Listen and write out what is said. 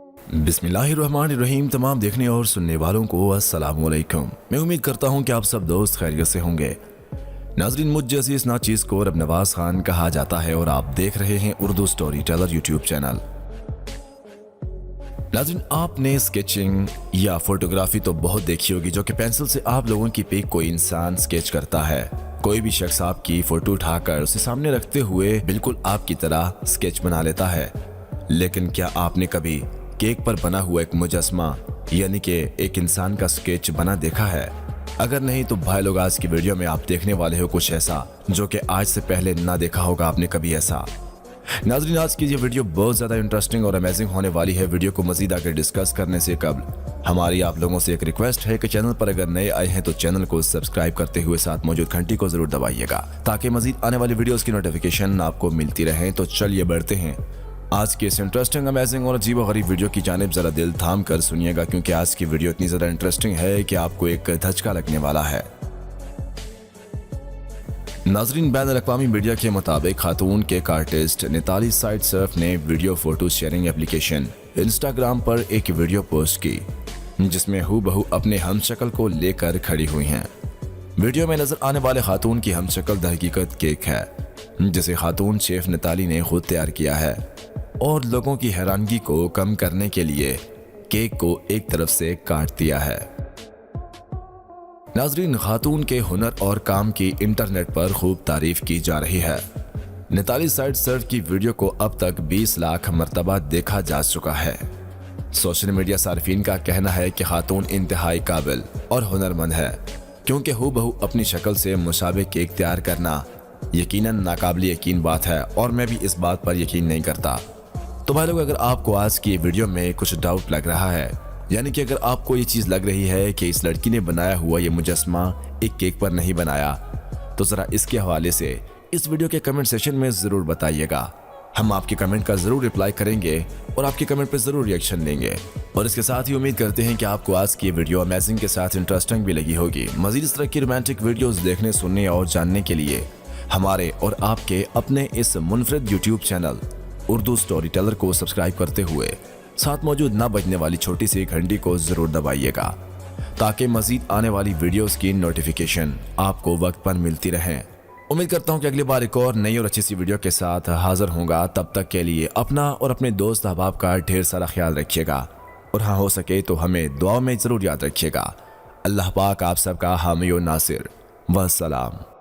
बिस्मिल्लाहिर्रहमानिर्रहीम। तमाम देखने और सुनने वालों को अस्सलाम वालेकुम। मैं उम्मीद करता हूँ कि आप सब दोस्त खैरियत से होंगे। नाजरीन, मुझ जैसी इस नाचीज़ को अब नवाज खान कहा जाता है और आप देख रहे हैं Urdu story teller YouTube channel. नाजरीन, आपने स्केचिंग या फोटोग्राफी तो बहुत देखी होगी, जो कि पेंसिल से आप लोगों की पिक कोई इंसान स्केच करता है। कोई भी शख्स आपकी फोटो उठाकर उसे सामने रखते हुए बिल्कुल आपकी तरह स्केच बना लेता है। लेकिन क्या आपने कभी केक पर बना हुआ एक मुजस्मा यानी कि एक इंसान का स्केच बना देखा है? अगर नहीं तो भाई लोग, आज की वीडियो में आप देखने वाले हो कुछ ऐसा जो कि आज से पहले ना देखा होगा आपने कभी ऐसा। नाज़रीन, आज की ये वीडियो बहुत ज़्यादा इंटरेस्टिंग और अमेजिंग होने वाली है। वीडियो को मज़ीद आगे डिस्कस करने से कबल हमारी आप लोगों से एक रिक्वेस्ट है कि चैनल पर अगर नए आए हैं तो चैनल को सब्सक्राइब करते हुए साथ मौजूद घंटी को ज़रूर दबाइएगा ताकि मज़ीद आने वाली वीडियोस की नोटिफिकेशन आपको मिलती रहे। तो चलिए बढ़ते हैं आज के इस इंटरेस्टिंग, अमेजिंग और अजीब-ओ-गरीब वीडियो की जानिब। जरा दिल थाम कर सुनिएगा क्योंकि आज की वीडियो इतनी ज़्यादा इंटरेस्टिंग है कि आपको एक धचका लगने वाला है। नाजरीन, बैनुल-अक़वामी मीडिया के मुताबिक खातून cake artist Nitali side Surf ने video photo sharing application Instagram पर एक वीडियो पोस्ट की जिसमें हूबहू अपने हमशक्ल को लेकर खड़ी हुई हैं। वीडियो में नजर आने वाले खातून की हमशक्ल दरहकीकत केक है जिसे खातून शेफ निताली ने खुद तैयार किया है और लोगों की हैरानगी को कम करने के लिए केक को एक तरफ से काट दिया है। नाजरीन, खातून के हुनर और काम की इंटरनेट पर खूब तारीफ की जा रही है। निताली साइड सर्फ की वीडियो को अब तक 20 लाख मरतबा देखा जा चुका है। सोशल मीडिया सार्फिन का कहना है कि खातून इंतहाई काबिल और हुनरमंद है क्योंकि हूबहू अपनी शक्ल से मुशाबिह केक तैयार करना यकीनन नाकाबिल यकीन बात है और मैं भी इस बात पर यकीन नहीं करता। तो भाई लोग, अगर आपको आज की वीडियो में कुछ डाउट लग रहा है, यानी कि अगर आपको ये चीज़ लग रही है कि इस लड़की ने बनाया हुआ ये मुजस्मा एक केक पर नहीं बनाया, तो ज़रा इसके हवाले से इस वीडियो के कमेंट सेक्शन में ज़रूर बताइएगा। हम आपके कमेंट का ज़रूर रिप्लाई करेंगे और आपके कमेंट पे ज़रूर रिएक्शन देंगे। और इसके साथ ही उम्मीद करते हैं कि आपको आज की वीडियो अमेजिंग के साथ इंटरेस्टिंग भी लगी होगी। मज़ीद इस तरह की रोमांटिक वीडियोज़ देखने, सुनने और जानने के लिए हमारे और आपके अपने इस मुनफरिद YouTube channel Urdu storyteller को सब्सक्राइब करते हुए साथ मौजूद ना बजने वाली छोटी सी घंटी को जरूर दबाइएगा ताकि मजीद आने वाली वीडियोस की नोटिफिकेशन आपको वक्त पर मिलती रहे। उम्मीद करता हूं कि अगली बार एक और नई और अच्छी सी वीडियो के साथ हाजिर होऊंगा। तब तक के लिए अपना और अपने दोस्त अहबाब का ढेर सारा ख्याल रखिएगा और हाँ, हो सके तो हमें दुआ में जरूर याद रखिएगा। अल्लाह पाक आप सबका हामी और नासिर। वस्सलाम।